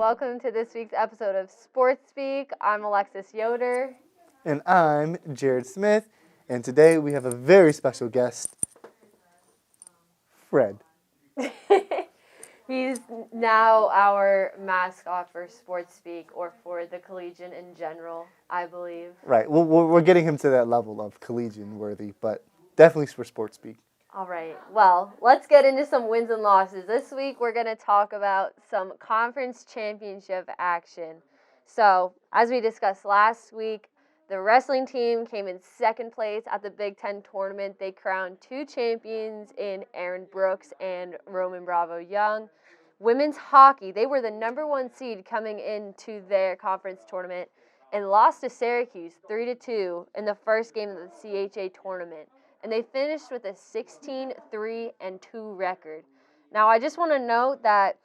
welcome to this week's episode of Sports Speak. I'm Alexis Yoder. And I'm Jared Smith, and today we have a very special guest, Fred. He's now our mascot for Sports Speak, or for the Collegian in general, I believe. Right, we're getting him to that level of Collegian worthy, but definitely for Sports Speak. All right, well, let's get into some wins and losses. This week we're going to talk about some conference championship action. So, as we discussed last week, the wrestling team came in second place at the Big Ten tournament. They crowned two champions in Aaron Brooks and Roman Bravo Young. Women's hockey, they were the number one seed coming into their conference tournament and lost to Syracuse 3-2 in the first game of the CHA tournament. And they finished with a 16-3-2 record. Now, I just want to note that,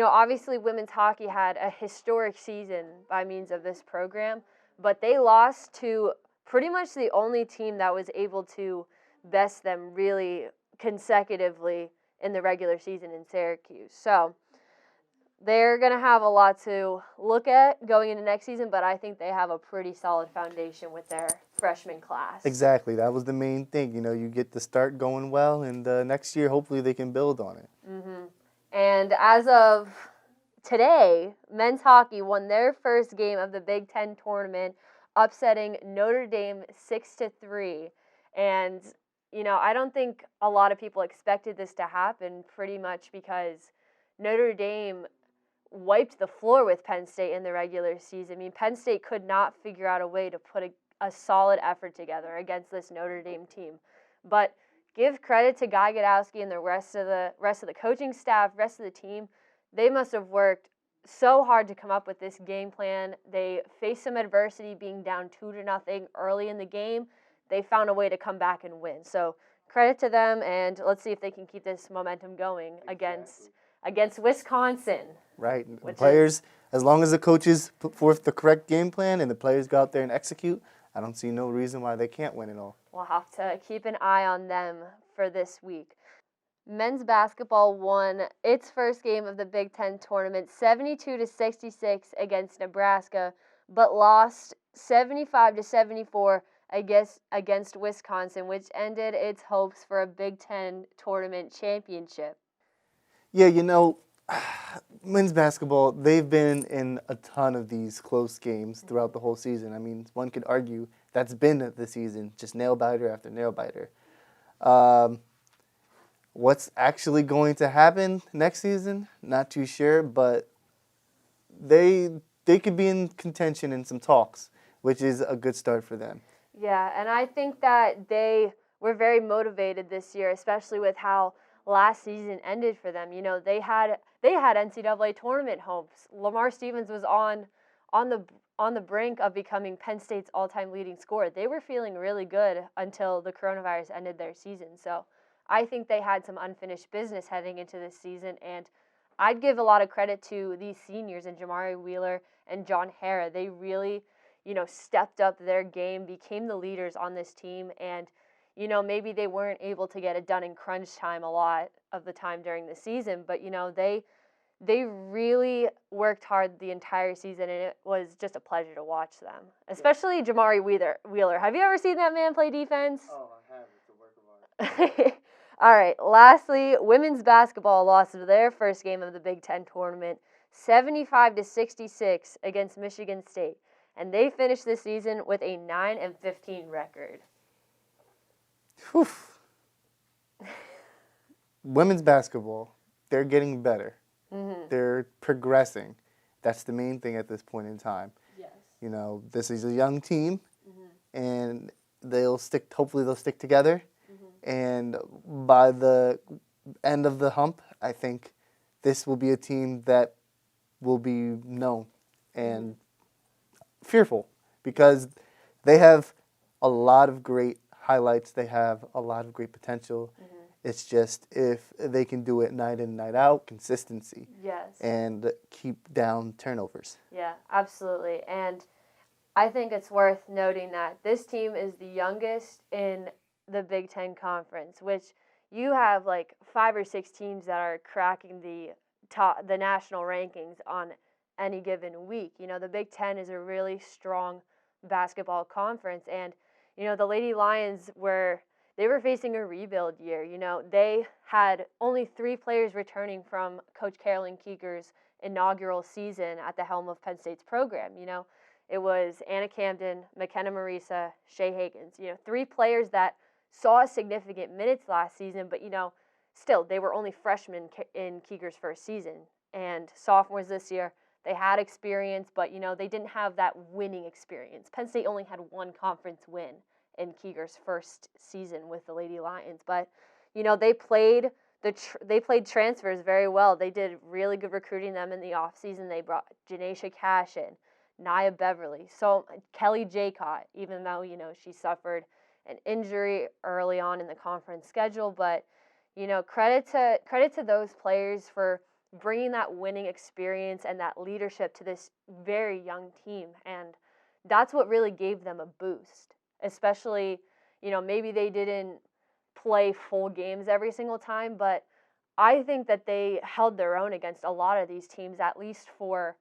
obviously women's hockey had a historic season by means of this program, but they lost to pretty much the only team that was able to best them really consecutively in the regular season in Syracuse. So they're going to have a lot to look at going into next season, but I think they have a pretty solid foundation with their freshman class. Exactly, that was the main thing. You get the start going well, and next year hopefully they can build on it. Mm-hmm. And as of today, men's hockey won their first game of the Big Ten tournament, upsetting Notre Dame 6-3. And, I don't think a lot of people expected this to happen, pretty much because Notre Dame wiped the floor with Penn State in the regular season. I mean, Penn State could not figure out a way to put a solid effort together against this Notre Dame team. But give credit to Guy Gadowski and the rest of the coaching staff, rest of the team. They must have worked so hard to come up with this game plan. They faced some adversity, being down 2-0 early in the game. They found a way to come back and win. So credit to them, and let's see if they can keep this momentum going against Wisconsin. Right. The players, as long as the coaches put forth the correct game plan and the players go out there and execute, I don't see no reason why they can't win it all. We'll have to keep an eye on them for this week. Men's basketball won its first game of the Big Ten tournament 72-66 against Nebraska, but lost 75-74 against Wisconsin, which ended its hopes for a Big Ten tournament championship. Yeah, men's basketball, they've been in a ton of these close games throughout the whole season. I mean, one could argue that's been the season, just nail-biter after nail-biter. What's actually going to happen next season? Not too sure, but they could be in contention in some talks, which is a good start for them. Yeah, and I think that they were very motivated this year, especially with how last season ended for them. They had NCAA tournament hopes. Lamar Stevens was on the brink of becoming Penn State's all-time leading scorer. They were feeling really good until the coronavirus ended their season. So I think they had some unfinished business heading into this season, and I'd give a lot of credit to these seniors and Jamari Wheeler and John Hara. They really, stepped up their game, became the leaders on this team, and maybe they weren't able to get it done in crunch time a lot of the time during the season, but they really worked hard the entire season, and it was just a pleasure to watch them. Especially Jamari Wheeler. Have you ever seen that man play defense? Oh, I have. It's a work of art. All right. Lastly, women's basketball lost their first game of the Big Ten tournament, 75-66 against Michigan State, and they finished the season with a 9-15 record. Whew. Women's basketball, they're getting better. Mm-hmm. They're progressing. That's the main thing at this point in time. Yes. This is a young team, Mm-hmm. and hopefully they'll stick together. Mm-hmm. And by the end of the hump, I think this will be a team that will be known and fearful, because they have a lot of great highlights. They have a lot of great potential. Mm-hmm. It's just if they can do it night in, night out, consistency. Yes. And keep down turnovers. Yeah, absolutely. And I think it's worth noting that this team is the youngest in the Big Ten Conference, which you have like 5 or 6 teams that are cracking the national rankings on any given week. The Big Ten is a really strong basketball conference, and the Lady Lions they were facing a rebuild year. They had only 3 players returning from Coach Carolyn Keeger's inaugural season at the helm of Penn State's program. It was Anna Camden, McKenna Marisa, Shay Higgins. 3 players that saw significant minutes last season, but still they were only freshmen in Keeger's first season, and sophomores this year. They had experience, but they didn't have that winning experience. Penn State only had 1 conference win in Keeger's first season with the Lady Lions, but they played transfers very well. They did really good recruiting them in the offseason. They brought Janaisha Cash in, Nia Beverly, so Kelly Jaycott, even though she suffered an injury early on in the conference schedule, but credit to those players for bringing that winning experience and that leadership to this very young team, and that's what really gave them a boost. Especially, maybe they didn't play full games every single time, but I think that they held their own against a lot of these teams, at least for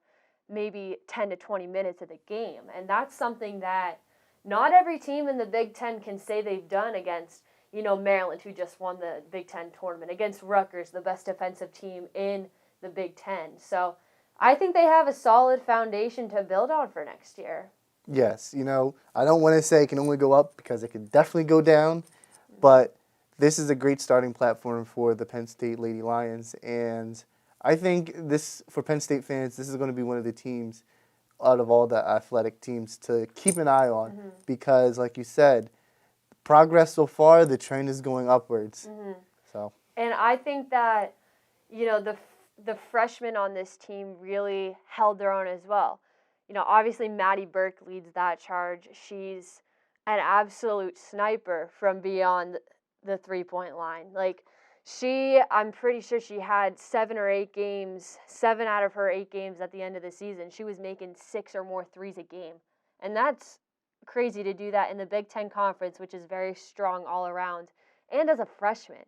maybe 10 to 20 minutes of the game. And that's something that not every team in the Big Ten can say they've done against, Maryland, who just won the Big Ten tournament, against Rutgers, the best defensive team in the Big Ten. So I think they have a solid foundation to build on for next year. Yes, I don't want to say it can only go up because it can definitely go down, but this is a great starting platform for the Penn State Lady Lions, and I think for Penn State fans, this is going to be one of the teams out of all the athletic teams to keep an eye on because, like you said, progress so far, the trend is going upwards. So, and I think that, the freshmen on this team really held their own as well. Obviously Maddie Burke leads that charge. She's an absolute sniper from beyond the 3-point line. I'm pretty sure she had 7 out of her 8 games at the end of the season. She was making 6 or more threes a game. And that's crazy to do that in the Big Ten Conference, which is very strong all around, and as a freshman.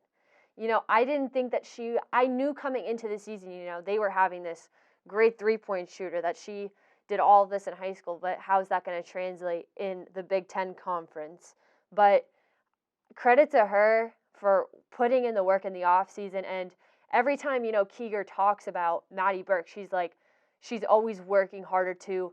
I didn't think that I knew coming into the season, they were having this great 3-point shooter, that she did all of this in high school, but how is that going to translate in the Big Ten Conference? But credit to her for putting in the work in the offseason, and every time, Keeger talks about Maddie Burke, she's always working harder to,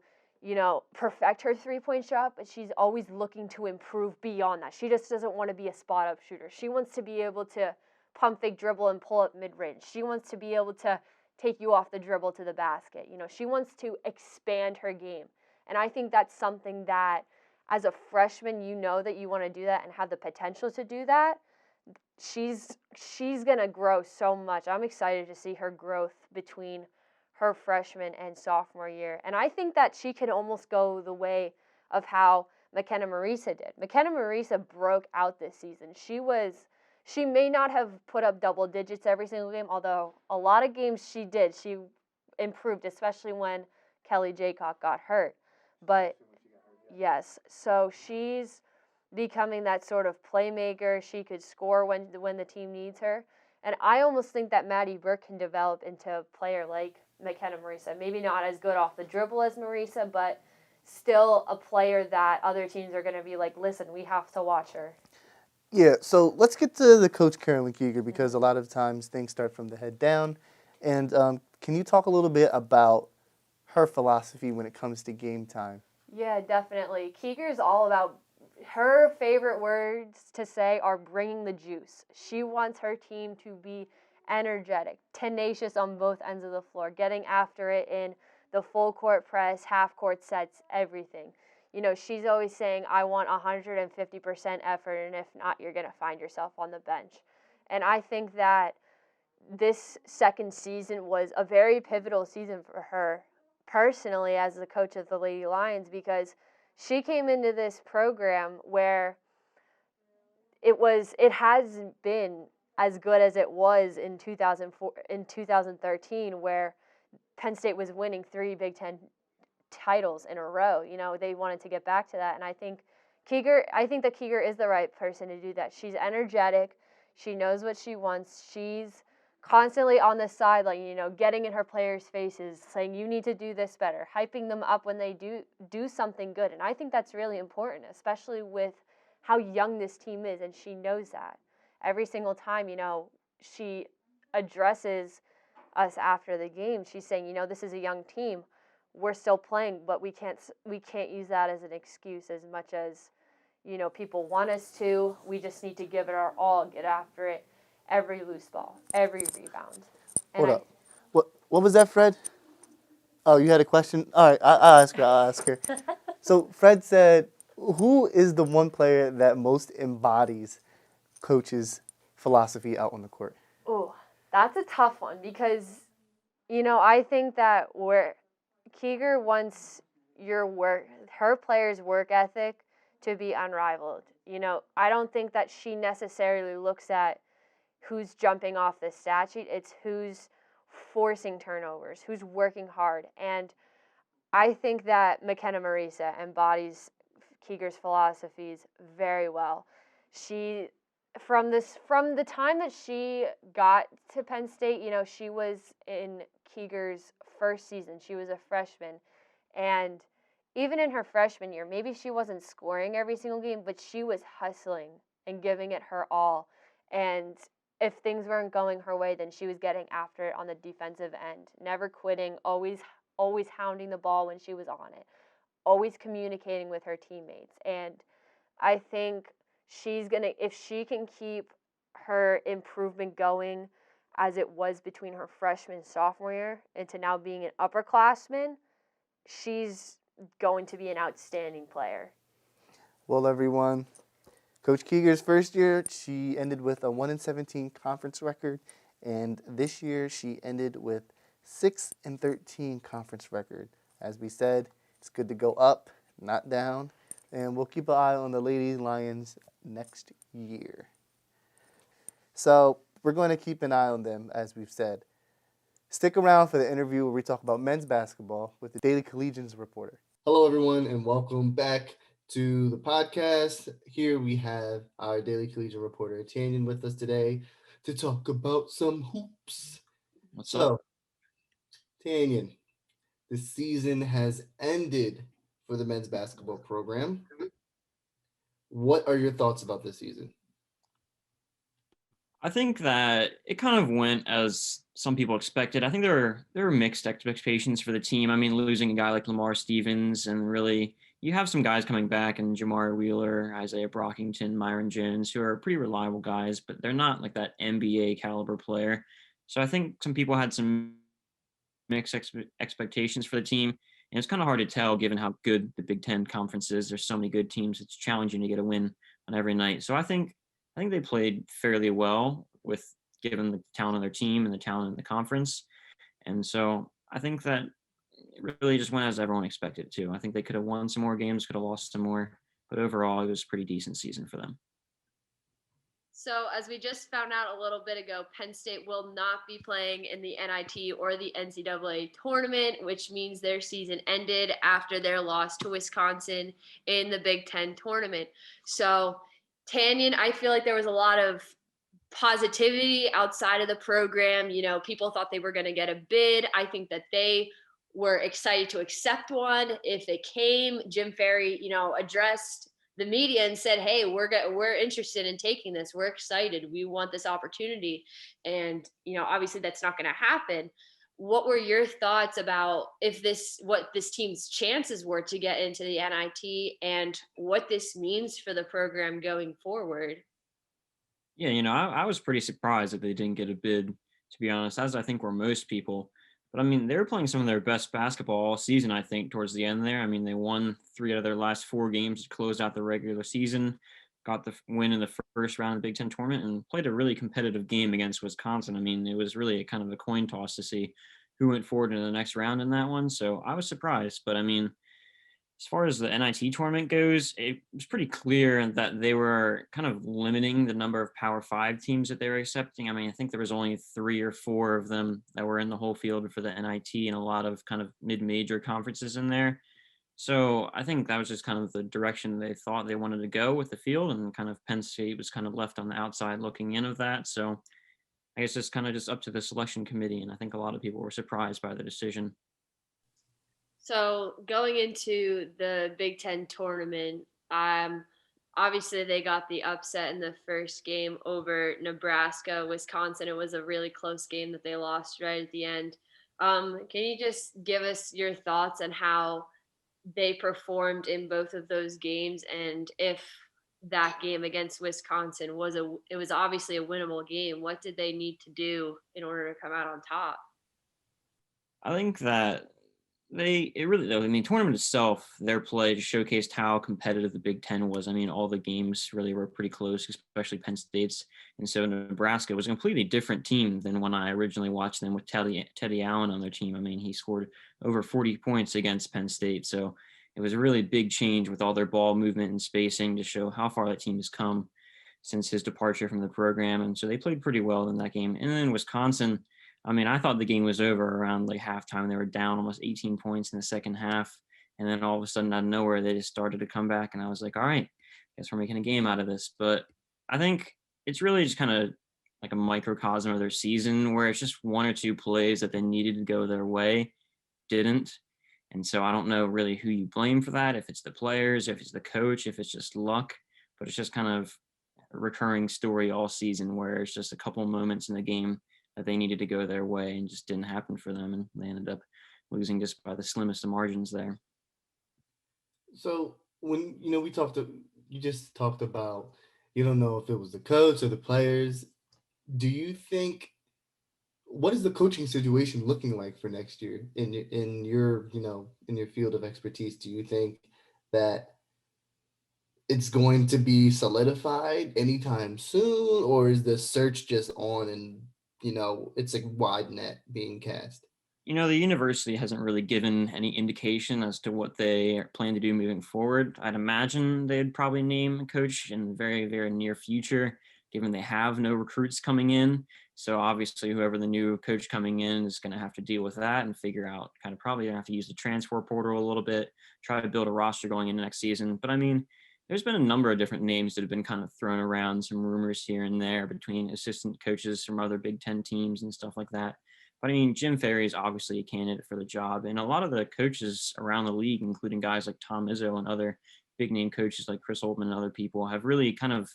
perfect her 3-point shot, but she's always looking to improve beyond that. She just doesn't want to be a spot-up shooter. She wants to be able to pump fake dribble and pull up mid-range. She wants to be able to take you off the dribble to the basket. She wants to expand her game. And I think that's something that as a freshman, that you want to do that and have the potential to do that. She's going to grow so much. I'm excited to see her growth between her freshman and sophomore year. And I think that she can almost go the way of how McKenna Marisa did. McKenna Marisa broke out this season. She may not have put up double digits every single game, although a lot of games she did. She improved, especially when Kelly Jaycott got hurt. But yes, so she's becoming that sort of playmaker. She could score when the team needs her. And I almost think that Maddie Burke can develop into a player like McKenna Marisa. Maybe not as good off the dribble as Marisa, but still a player that other teams are going to be like, listen, we have to watch her. Yeah, so let's get to the Coach Carolyn Keeger because a lot of times things start from the head down. And can you talk a little bit about her philosophy when it comes to game time? Yeah, definitely. Keeger's all about, her favorite words to say are bringing the juice. She wants her team to be energetic, tenacious on both ends of the floor, getting after it in the full court press, half court sets, everything. She's always saying, I want 150% effort, and if not, you're going to find yourself on the bench. And I think that this second season was a very pivotal season for her personally as the coach of the Lady Lions, because she came into this program where it hasn't been as good as it was in 2013, where Penn State was winning 3 Big Ten titles in a row. They wanted to get back to that, and I think that Keeger is the right person to do that. She's energetic. She knows what she wants. She's constantly on the sideline, getting in her players' faces, saying you need to do this better, hyping them up when they do something good. And I think that's really important, especially with how young this team is, and she knows that. Every single time, she addresses us after the game, she's saying, this is a young team. We're still playing, but we can't use that as an excuse as much as people want us to. We just need to give it our all, get after it, every loose ball, every rebound. And Hold up. What was that, Fred? Oh, you had a question? All right, I'll ask her. I'll ask her. So Fred said, who is the one player that most embodies coach's philosophy out on the court? oh, that's a tough one because I think that where Keeger wants her players' work ethic to be unrivaled. I don't think that she necessarily looks at who's jumping off the stat sheet. It's who's forcing turnovers, who's working hard. And I think that McKenna Marisa embodies Keeger's philosophies very well. She from the time that she got to Penn State, she was in Keeger's first season. She was a freshman, and even in her freshman year, maybe she wasn't scoring every single game, but she was hustling and giving it her all. And if things weren't going her way, then she was getting after it on the defensive end, never quitting, always hounding the ball when she was on it, always communicating with her teammates. And I think if she can keep her improvement going as it was between her freshman and sophomore year into now being an upperclassman, she's going to be an outstanding player. Well, everyone, Coach Keeger's first year, she ended with a 1-17 conference record, and this year she ended with 6-13 conference record. As we said, it's good to go up, not down, and we'll keep an eye on the Lady Lions next year. So we're going to keep an eye on them, as we've said. Stick around for the interview where we talk about men's basketball with the Daily Collegian's reporter. Hello, everyone, and welcome back to the podcast. Here we have our Daily Collegian reporter, Tanyon, with us today to talk about some hoops. What's up? Tanyon, the season has ended for the men's basketball program. What are your thoughts about this season? I think that it kind of went as some people expected. I think there were mixed expectations for the team. I mean, losing a guy like Lamar Stevens, and really you have some guys coming back, and Jamar Wheeler, Isaiah Brockington, Myron Jones, who are pretty reliable guys, but they're not like that NBA caliber player. So I think some people had some mixed expectations for the team, and it's kind of hard to tell given how good the Big Ten conference is. There's so many good teams; it's challenging to get a win on every night. So I think they played fairly well with given the talent of their team and the talent in the conference. And so I think that it really just went as everyone expected it to. I think they could have won some more games, could have lost some more, but overall it was a pretty decent season for them. So, as we just found out a little bit ago, Penn State will not be playing in the NIT or the NCAA tournament, which means their season ended after their loss to Wisconsin in the Big Ten tournament. So, Tanyon, I feel like there was a lot of positivity outside of the program. People thought they were going to get a bid. I think that they were excited to accept one if it came. Jim Ferry, addressed the media and said, "Hey, we're interested in taking this. We're excited. We want this opportunity." And obviously that's not going to happen. What were your thoughts about what this team's chances were to get into the NIT and what this means for the program going forward? Yeah, I was pretty surprised that they didn't get a bid, to be honest, as I think were most people. But I mean, they were playing some of their best basketball all season, I think, towards the end there. I mean, they won 3 out of their last 4 games to close out the regular season, got the win in the first round of the Big Ten tournament, and played a really competitive game against Wisconsin. I mean, it was really a kind of a coin toss to see who went forward into the next round in that one. So I was surprised. But I mean, as far as the NIT tournament goes, it was pretty clear that they were kind of limiting the number of Power Five teams that they were accepting. I mean, I think there was only 3 or 4 of them that were in the whole field for the NIT, and a lot of kind of mid-major conferences in there. So I think that was just kind of the direction they thought they wanted to go with the field, and kind of Penn State was kind of left on the outside looking in of that. So I guess it's kind of just up to the selection committee, and I think a lot of people were surprised by the decision. So going into the Big Ten tournament, obviously they got the upset in the first game over Nebraska, Wisconsin. It was a really close game that they lost right at the end. Can you just give us your thoughts on how they performed in both of those games, and if that game against Wisconsin it was obviously a winnable game? What did they need to do in order to come out on top? I think that it really though. I mean, tournament itself, their play just showcased how competitive the Big Ten was. I mean, all the games really were pretty close, especially Penn State's. And so Nebraska was a completely different team than when I originally watched them with Teddy Allen on their team. I mean, he scored over 40 points against Penn State. So it was a really big change with all their ball movement and spacing to show how far that team has come since his departure from the program. And so they played pretty well in that game. And then Wisconsin, I mean, I thought the game was over around like halftime. They were down almost 18 points in the second half. And then all of a sudden, out of nowhere, they just started to come back. And I was like, all right, guess we're making a game out of this. But I think it's really just kind of like a microcosm of their season where it's just one or two plays that they needed to go their way, didn't. And so I don't know really who you blame for that, if it's the players, if it's the coach, if it's just luck. But it's just kind of a recurring story all season where it's just a couple moments in the game that they needed to go their way and just didn't happen for them, and they ended up losing just by the slimmest of margins there. So when you just talked about you don't know if it was the coach or the players. Do you think what is the coaching situation looking like for next year in your field of expertise? Do you think that it's going to be solidified anytime soon, or is the search just on and it's a wide net being cast? The university hasn't really given any indication as to what they plan to do moving forward. I'd imagine they'd probably name a coach in the very, very near future, given they have no recruits coming in. So obviously, whoever the new coach coming in is going to have to deal with that and figure out kind of probably going to have to use the transfer portal a little bit, try to build a roster going into next season. But I mean, there's been a number of different names that have been kind of thrown around, some rumors here and there between assistant coaches from other Big Ten teams and stuff like that. But I mean, Jim Ferry is obviously a candidate for the job. And a lot of the coaches around the league, including guys like Tom Izzo and other big name coaches like Chris Holtman and other people, have really kind of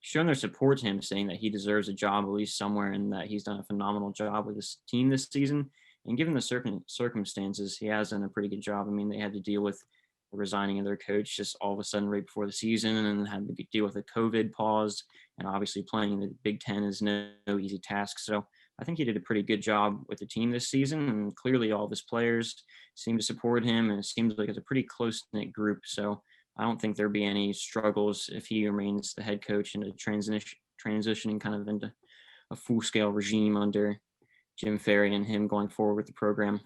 shown their support to him, saying that he deserves a job at least somewhere and that he's done a phenomenal job with his team this season. And given the circumstances, he has done a pretty good job. I mean, they had to deal with the resigning of their coach just all of a sudden right before the season, and then had to deal with a COVID pause. And obviously, playing in the Big Ten is no easy task. So I think he did a pretty good job with the team this season, and clearly all of his players seem to support him, and it seems like it's a pretty close-knit group. So I don't think there'd be any struggles if he remains the head coach and transitioning kind of into a full-scale regime under Jim Ferry and him going forward with the program.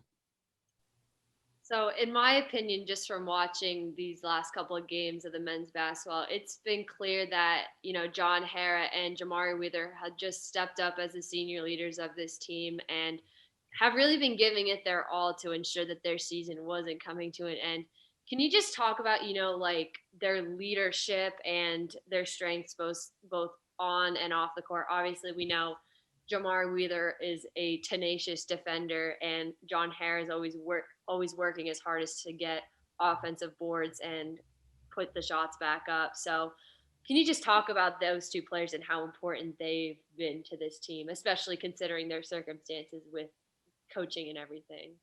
So, in my opinion, just from watching these last couple of games of the men's basketball, it's been clear that, John Hara and Jamari Wheeler had just stepped up as the senior leaders of this team and have really been giving it their all to ensure that their season wasn't coming to an end. Can you just talk about, like their leadership and their strengths both on and off the court? Obviously, we know Jamari Wheeler is a tenacious defender, and John Hare is always working his hardest to get offensive boards and put the shots back up. So, can you just talk about those two players and how important they've been to this team, especially considering their circumstances with coaching and everything?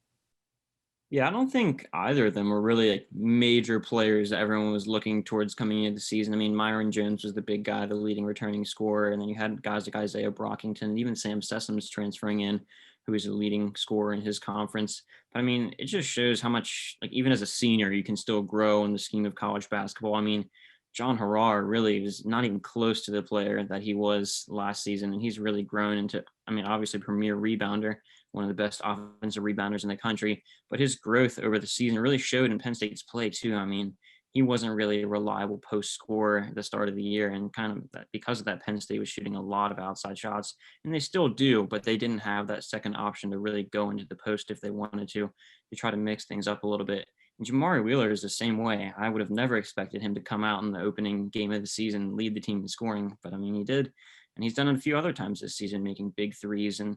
Yeah, I don't think either of them were really like major players that everyone was looking towards coming into the season. I mean, Myron Jones was the big guy, the leading returning scorer, and then you had guys like Isaiah Brockington, and even Sam Sessoms transferring in, who is a leading scorer in his conference. But I mean, it just shows how much, like even as a senior, you can still grow in the scheme of college basketball. I mean, John Harrar really is not even close to the player that he was last season, and he's really grown into, I mean, obviously premier rebounder, one of the best offensive rebounders in the country, but his growth over the season really showed in Penn State's play too. I mean, he wasn't really a reliable post scorer at the start of the year, and kind of that because of that, Penn State was shooting a lot of outside shots, and they still do, but they didn't have that second option to really go into the post if they wanted to try to mix things up a little bit. And Jamari Wheeler is the same way. I would have never expected him to come out in the opening game of the season, lead the team in scoring, but I mean, he did. And he's done it a few other times this season, making big threes. And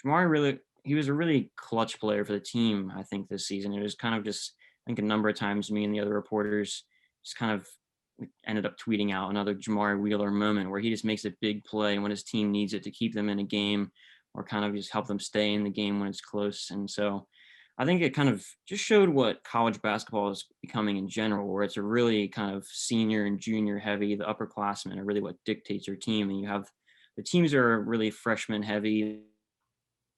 Jamari he was a really clutch player for the team, I think, this season. It was kind of just, I think a number of times me and the other reporters just kind of ended up tweeting out another Jamari Wheeler moment where he just makes a big play when his team needs it to keep them in a game or kind of just help them stay in the game when it's close. And so I think it kind of just showed what college basketball is becoming in general, where it's a really kind of senior and junior heavy. The upperclassmen are really what dictates your team. And you have the teams are really freshman heavy,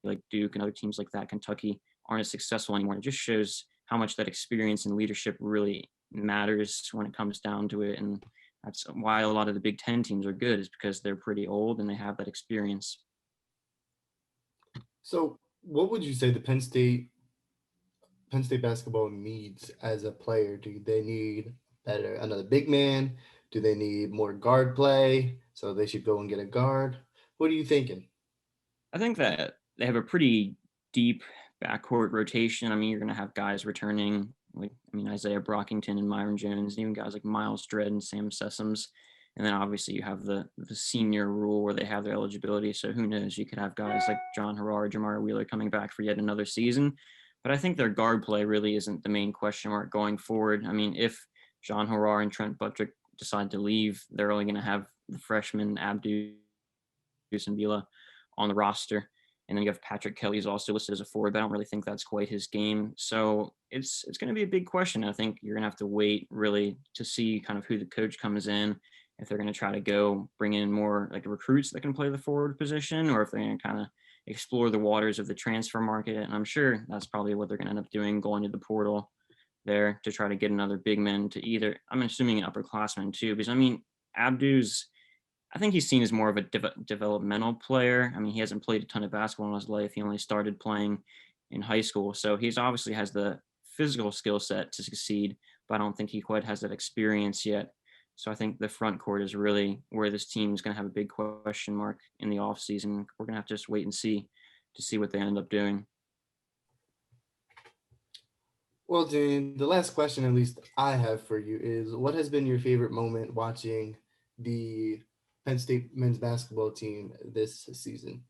like Duke and other teams like that, Kentucky, aren't as successful anymore. It just shows how much that experience and leadership really matters when it comes down to it. And that's why a lot of the Big Ten teams are good, is because they're pretty old and they have that experience. So, what would you say the Penn State basketball needs as a player? Do they need another big man? Do they need more guard play? So they should go and get a guard. What are you thinking? I think that they have a pretty deep backcourt rotation. I mean, you're going to have guys returning, like, I mean, Isaiah Brockington and Myron Jones, and even guys like Miles Dredd and Sam Sessoms. And then obviously you have the senior rule where they have their eligibility. So who knows? You could have guys like John Harrar, Jamar Wheeler coming back for yet another season. But I think their guard play really isn't the main question mark going forward. I mean, if John Harrar and Trent Buttrick decide to leave, they're only going to have the freshman Abdu Vila on the roster. And then you have Patrick Kelly's also listed as a forward, but I don't really think that's quite his game. So it's going to be a big question. I think you're going to have to wait really to see kind of who the coach comes in, if they're going to try to go bring in more like recruits that can play the forward position, or if they're going to kind of explore the waters of the transfer market. And I'm sure that's probably what they're going to end up doing, going to the portal there to try to get another big man to either, I'm assuming an upperclassman too, because I mean, I think he's seen as more of a developmental player. I mean, he hasn't played a ton of basketball in his life. He only started playing in high school. So he's obviously has the physical skill set to succeed, but I don't think he quite has that experience yet. So I think the front court is really where this team is going to have a big question mark in the offseason. We're going to have to just wait and see to see what they end up doing. Well, Jane, the last question, at least I have for you, is what has been your favorite moment watching the Penn State men's basketball team this season?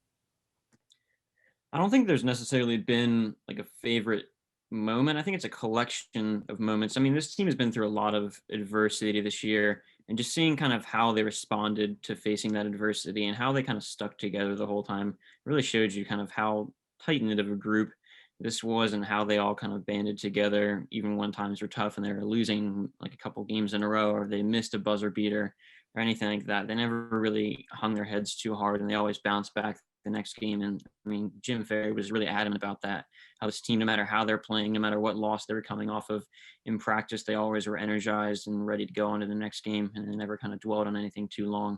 I don't think there's necessarily been like a favorite moment. I think it's a collection of moments. I mean, this team has been through a lot of adversity this year, and just seeing kind of how they responded to facing that adversity and how they kind of stuck together the whole time really showed you kind of how tight knit of a group this was and how they all kind of banded together, even when times were tough and they were losing like a couple games in a row, or they missed a buzzer beater or anything like that. They never really hung their heads too hard, and they always bounced back the next game. And I mean, Jim Ferry was really adamant about that. How this team, no matter how they're playing, no matter what loss they were coming off of in practice, they always were energized and ready to go on to the next game, and they never kind of dwelled on anything too long.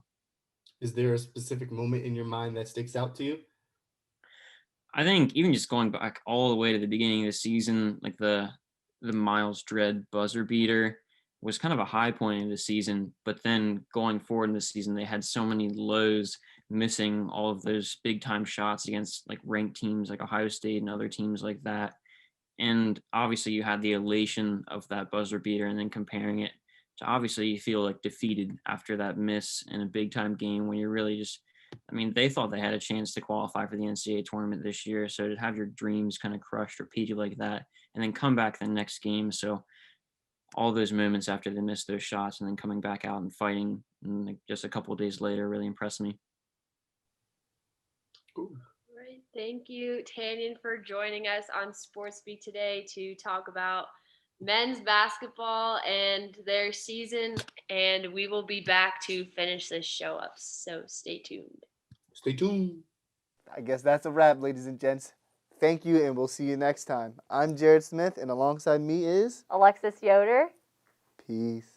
Is there a specific moment in your mind that sticks out to you? I think even just going back all the way to the beginning of the season, like the Miles Dredd buzzer beater was kind of a high point of the season. But then going forward in the season, they had so many lows, missing all of those big time shots against like ranked teams like Ohio State and other teams like that. And obviously you had the elation of that buzzer beater, and then comparing it to obviously you feel like defeated after that miss in a big time game when you're really just, I mean, they thought they had a chance to qualify for the NCAA tournament this year. So to have your dreams kind of crushed repeated like that, and then come back the next game. So all those moments after they missed those shots and then coming back out and fighting, and like just a couple of days later really impressed me. Cool. Right. Thank you, Tanyon, for joining us on Sports Speak today to talk about men's basketball and their season. And we will be back to finish this show up. So stay tuned. Stay tuned. I guess that's a wrap, ladies and gents. Thank you, and we'll see you next time. I'm Jared Smith, and alongside me is Alexis Yoder. Peace.